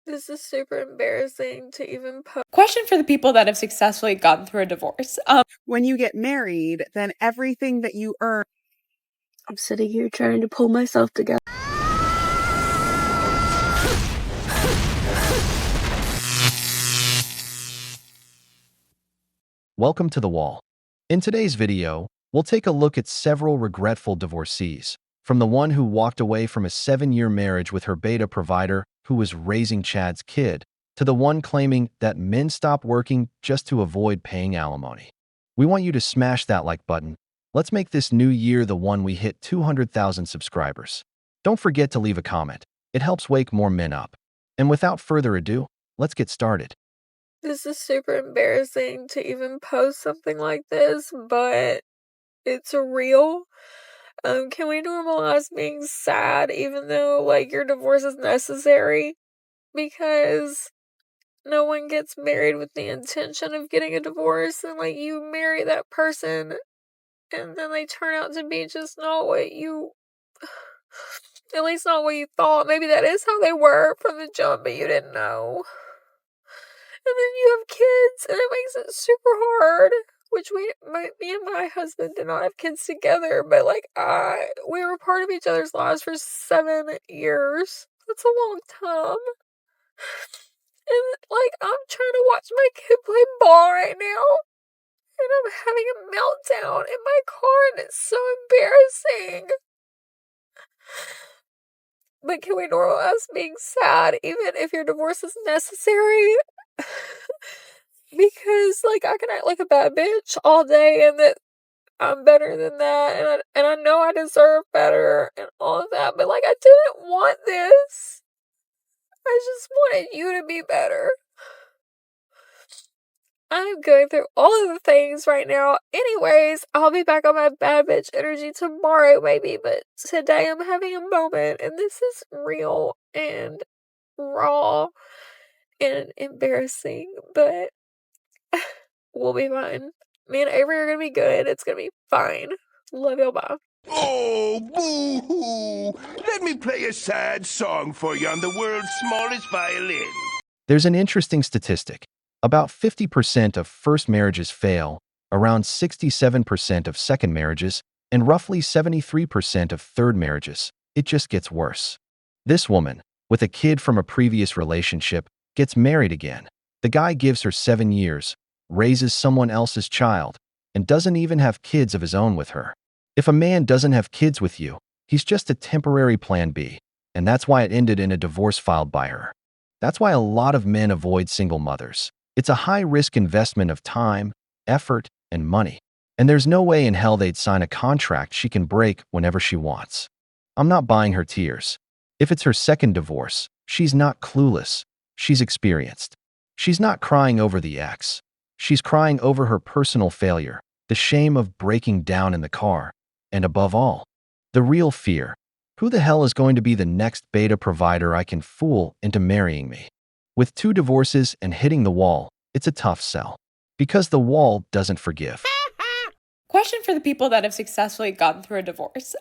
This is super embarrassing to even post. Question for the people that have successfully gotten through a divorce. When you get married, then everything that you earn. I'm sitting here trying to pull myself together. Welcome to The Wall. In today's video, we'll take a look at several regretful divorcees, from the one who walked away from a 7-year marriage with her beta provider who was raising Chad's kid, to the one claiming that men stop working just to avoid paying alimony. We want you to smash that like button. Let's make this new year the one we hit 200,000 subscribers. Don't forget to leave a comment. It helps wake more men up. And without further ado, let's get started. This is super embarrassing to even post something like this, but it's real. Can we normalize being sad even though, your divorce is necessary? Because no one gets married with the intention of getting a divorce, and, you marry that person, and then they turn out to be just not what you... at least not what you thought. Maybe that is how they were from the jump, but you didn't know. And then you have kids, and it makes it super hard. Which me and my husband did not have kids together, but we were part of each other's lives for 7 years. That's a long time. And I'm trying to watch my kid play ball right now, and I'm having a meltdown in my car, and it's so embarrassing. But can we normalize being sad even if your divorce is necessary? Because I can act like a bad bitch all day and that I'm better than that, and I know I deserve better and all of that, but I didn't want this. I just wanted you to be better. I'm going through all of the things right now. Anyways, I'll be back on my bad bitch energy tomorrow maybe, but today I'm having a moment, and this is real and raw and embarrassing, but we'll be fine. Me and Avery are gonna be good. It's gonna be fine. Love y'all, bye. Oh, boo-hoo! Let me play a sad song for you on the world's smallest violin. There's an interesting statistic. About 50% of first marriages fail, around 67% of second marriages, and roughly 73% of third marriages. It just gets worse. This woman, with a kid from a previous relationship, gets married again. The guy gives her 7 years, raises someone else's child, and doesn't even have kids of his own with her. If a man doesn't have kids with you, he's just a temporary plan B, and that's why it ended in a divorce filed by her. That's why a lot of men avoid single mothers. It's a high-risk investment of time, effort, and money, and there's no way in hell they'd sign a contract she can break whenever she wants. I'm not buying her tears. If it's her second divorce, she's not clueless. She's experienced. She's not crying over the ex. She's crying over her personal failure, the shame of breaking down in the car, and above all, the real fear. Who the hell is going to be the next beta provider I can fool into marrying me? With 2 divorces and hitting the wall, it's a tough sell. Because the wall doesn't forgive. Question for the people that have successfully gotten through a divorce.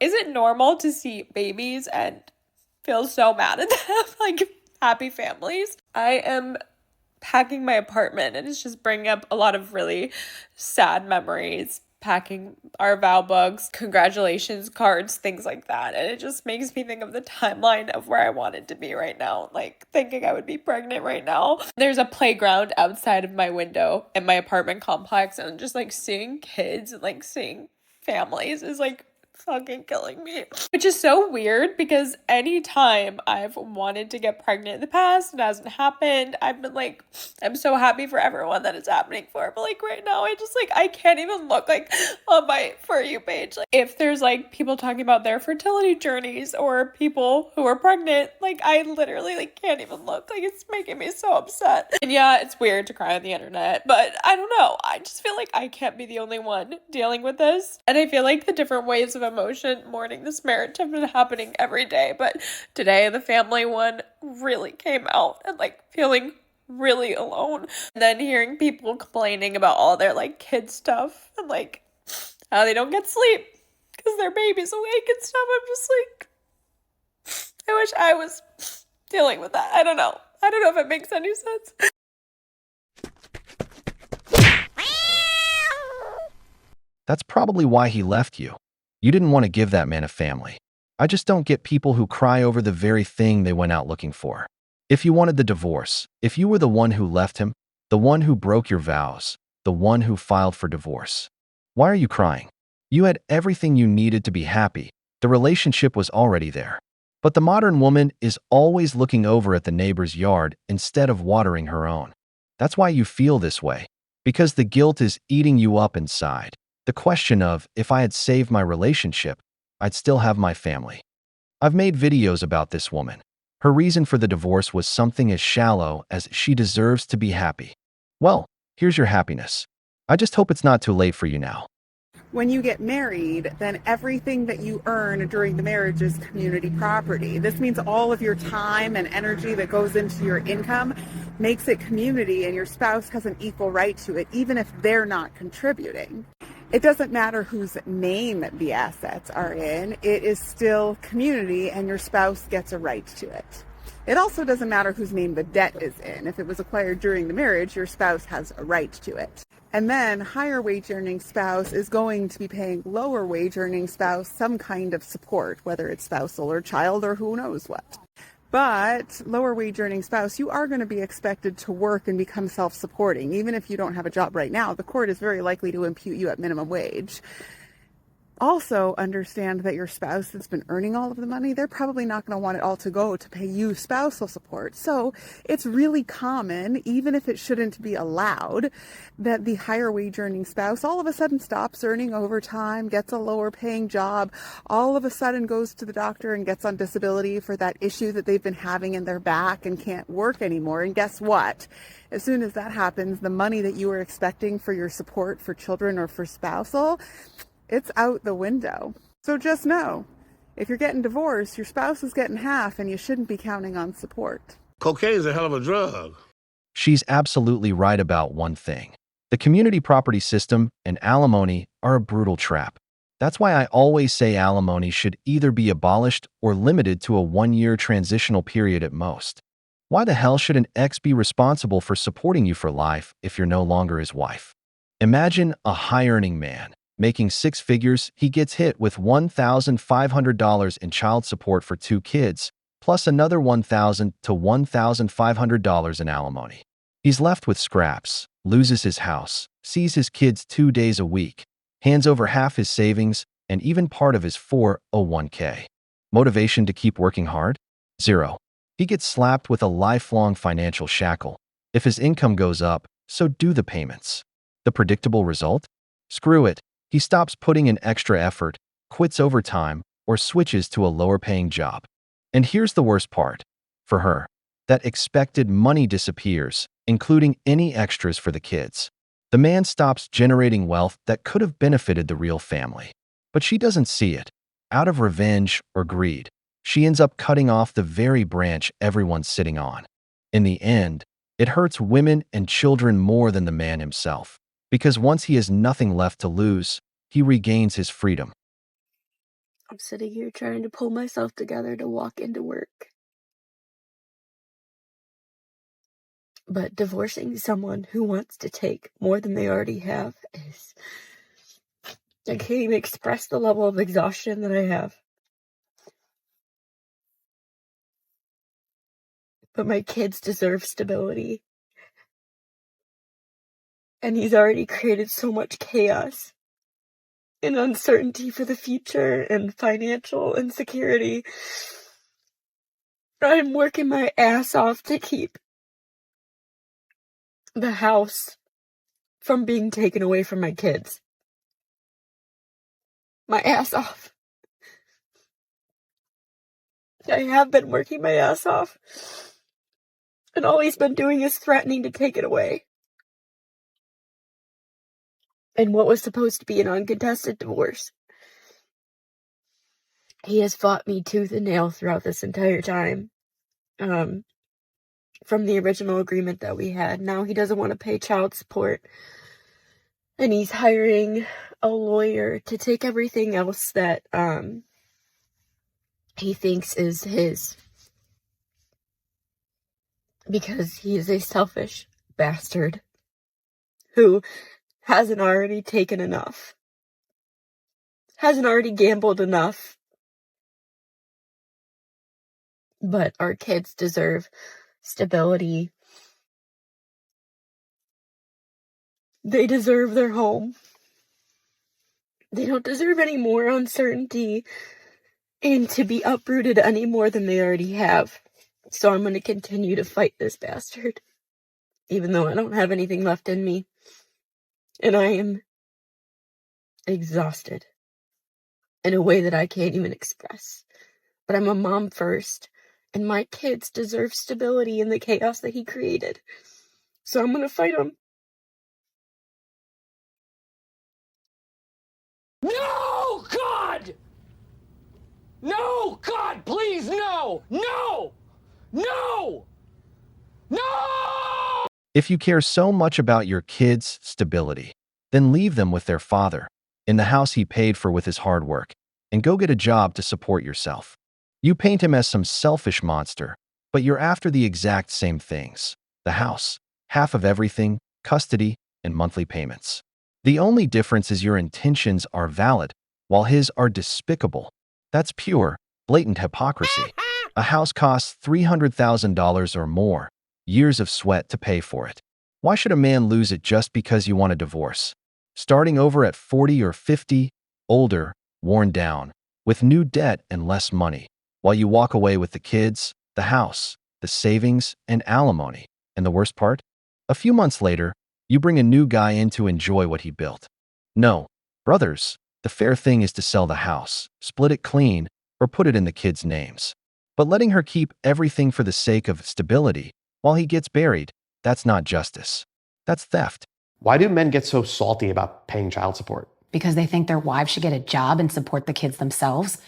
Is it normal to see babies and feel so mad at them? Happy families? I am packing my apartment, and it's just bringing up a lot of really sad memories. Packing our vow books, congratulations cards, things like that. And it just makes me think of the timeline of where I wanted to be right now. Thinking I would be pregnant right now. There's a playground outside of my window in my apartment complex, and just seeing kids and seeing families is fucking killing me. Which is so weird because anytime I've wanted to get pregnant in the past, it hasn't happened. I've been I'm so happy for everyone that it's happening for. But right now, I can't even look on my For You page. If there's people talking about their fertility journeys or people who are pregnant, I literally can't even look. It's making me so upset. And yeah, it's weird to cry on the internet, but I don't know. I just feel I can't be the only one dealing with this. And I feel the different waves of emotion mourning this marriage have been happening every day, but today the family one really came out, and feeling really alone. And then hearing people complaining about all their kid stuff and how they don't get sleep because their baby's awake and stuff. I'm just I wish I was dealing with that. I don't know. I don't know if it makes any sense. That's probably why he left you. You didn't want to give that man a family. I just don't get people who cry over the very thing they went out looking for. If you wanted the divorce, if you were the one who left him, the one who broke your vows, the one who filed for divorce, why are you crying? You had everything you needed to be happy. The relationship was already there. But the modern woman is always looking over at the neighbor's yard instead of watering her own. That's why you feel this way, because the guilt is eating you up inside. The question of, if I had saved my relationship, I'd still have my family. I've made videos about this woman. Her reason for the divorce was something as shallow as she deserves to be happy. Well, here's your happiness. I just hope it's not too late for you now. When you get married, then everything that you earn during the marriage is community property. This means all of your time and energy that goes into your income makes it community, and your spouse has an equal right to it, even if they're not contributing. It doesn't matter whose name the assets are in, it is still community, and your spouse gets a right to it. It also doesn't matter whose name the debt is in. If it was acquired during the marriage, your spouse has a right to it. And then higher wage earning spouse is going to be paying lower wage earning spouse some kind of support, whether it's spousal or child or who knows what. But lower wage earning spouse, you are going to be expected to work and become self-supporting. Even if you don't have a job right now, the court is very likely to impute you at minimum wage. Also understand that your spouse that's been earning all of the money, they're probably not going to want it all to go to pay you spousal support. So it's really common, even if it shouldn't be allowed, that the higher wage earning spouse all of a sudden stops earning overtime, gets a lower paying job, all of a sudden goes to the doctor and gets on disability for that issue that they've been having in their back and can't work anymore. And guess what? As soon as that happens, the money that you were expecting for your support for children or for spousal, it's out the window. So just know, if you're getting divorced, your spouse is getting half and you shouldn't be counting on support. Cocaine's a hell of a drug. She's absolutely right about one thing. The community property system and alimony are a brutal trap. That's why I always say alimony should either be abolished or limited to a 1-year transitional period at most. Why the hell should an ex be responsible for supporting you for life if you're no longer his wife? Imagine a high-earning man. Making 6 figures, he gets hit with $1,500 in child support for 2 kids, plus another $1,000 to $1,500 in alimony. He's left with scraps, loses his house, sees his kids 2 days a week, hands over half his savings, and even part of his 401k. Motivation to keep working hard? Zero. He gets slapped with a lifelong financial shackle. If his income goes up, so do the payments. The predictable result? Screw it. He stops putting in extra effort, quits overtime, or switches to a lower-paying job. And here's the worst part. For her, that expected money disappears, including any extras for the kids. The man stops generating wealth that could have benefited the real family. But she doesn't see it. Out of revenge or greed, she ends up cutting off the very branch everyone's sitting on. In the end, it hurts women and children more than the man himself. Because once he has nothing left to lose, he regains his freedom. I'm sitting here trying to pull myself together to walk into work. But divorcing someone who wants to take more than they already have is... I can't even express the level of exhaustion that I have. But my kids deserve stability. And he's already created so much chaos and uncertainty for the future and financial insecurity. I'm working my ass off to keep the house from being taken away from my kids. My ass off. I have been working my ass off. And all he's been doing is threatening to take it away. And what was supposed to be an uncontested divorce, he has fought me tooth and nail throughout this entire time. From the original agreement that we had. Now he doesn't want to pay child support. And he's hiring a lawyer to take everything else that he thinks is his. because he is a selfish bastard who hasn't already taken enough, hasn't already gambled enough. But our kids deserve stability. They deserve their home. They don't deserve any more uncertainty and to be uprooted any more than they already have. So I'm going to continue to fight this bastard, even though I don't have anything left in me. And I am exhausted in a way that I can't even express. But I'm a mom first, and my kids deserve stability in the chaos that he created. So I'm going to fight him. No, God! No, God, please, no! No! No! No! If you care so much about your kids' stability, then leave them with their father, in the house he paid for with his hard work, and go get a job to support yourself. You paint him as some selfish monster, but you're after the exact same things: the house, half of everything, custody, and monthly payments. The only difference is your intentions are valid, while his are despicable. That's pure, blatant hypocrisy. A house costs $300,000 or more, years of sweat to pay for it. Why should a man lose it just because you want a divorce? Starting over at 40 or 50, older, worn down, with new debt and less money, while you walk away with the kids, the house, the savings, and alimony. And the worst part? A few months later, you bring a new guy in to enjoy what he built. No, brothers, the fair thing is to sell the house, split it clean, or put it in the kids' names. But letting her keep everything for the sake of stability while he gets buried, that's not justice. That's theft. Why do men get so salty about paying child support? Because they think their wives should get a job and support the kids themselves.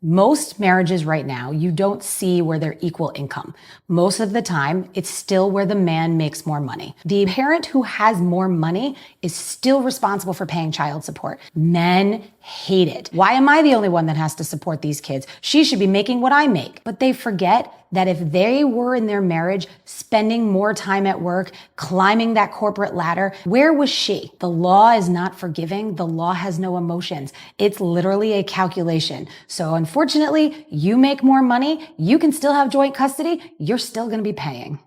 Most marriages right now, you don't see where they're equal income. Most of the time, it's still where the man makes more money. The parent who has more money is still responsible for paying child support. Men hate it. Why am I the only one that has to support these kids? She should be making what I make. But they forget that if they were in their marriage spending more time at work, climbing that corporate ladder, where was she? The law is not forgiving. The law has no emotions. It's literally a calculation. So unfortunately, you make more money, you can still have joint custody, you're still going to be paying.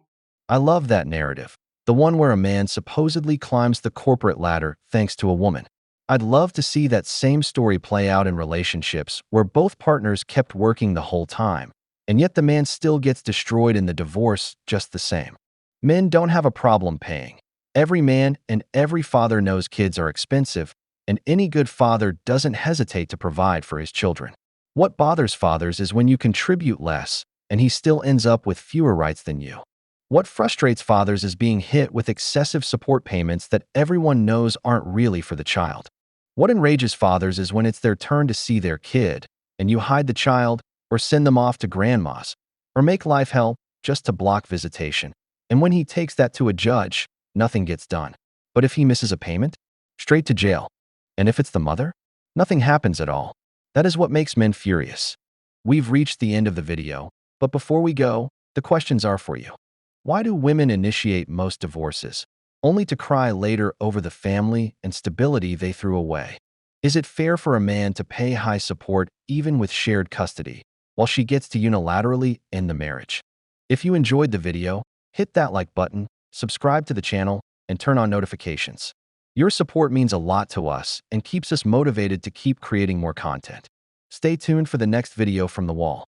I love that narrative, the one where a man supposedly climbs the corporate ladder thanks to a woman. I'd love to see that same story play out in relationships where both partners kept working the whole time, and yet the man still gets destroyed in the divorce just the same. Men don't have a problem paying. Every man and every father knows kids are expensive, and any good father doesn't hesitate to provide for his children. What bothers fathers is when you contribute less, and he still ends up with fewer rights than you. What frustrates fathers is being hit with excessive support payments that everyone knows aren't really for the child. What enrages fathers is when it's their turn to see their kid, and you hide the child, or send them off to grandma's, or make life hell just to block visitation. And when he takes that to a judge, nothing gets done. But if he misses a payment, straight to jail. And if it's the mother, nothing happens at all. That is what makes men furious. We've reached the end of the video, but before we go, the questions are for you. Why do women initiate most divorces, only to cry later over the family and stability they threw away? Is it fair for a man to pay high support even with shared custody, while she gets to unilaterally end the marriage? If you enjoyed the video, hit that like button, subscribe to the channel, and turn on notifications. Your support means a lot to us and keeps us motivated to keep creating more content. Stay tuned for the next video from the wall.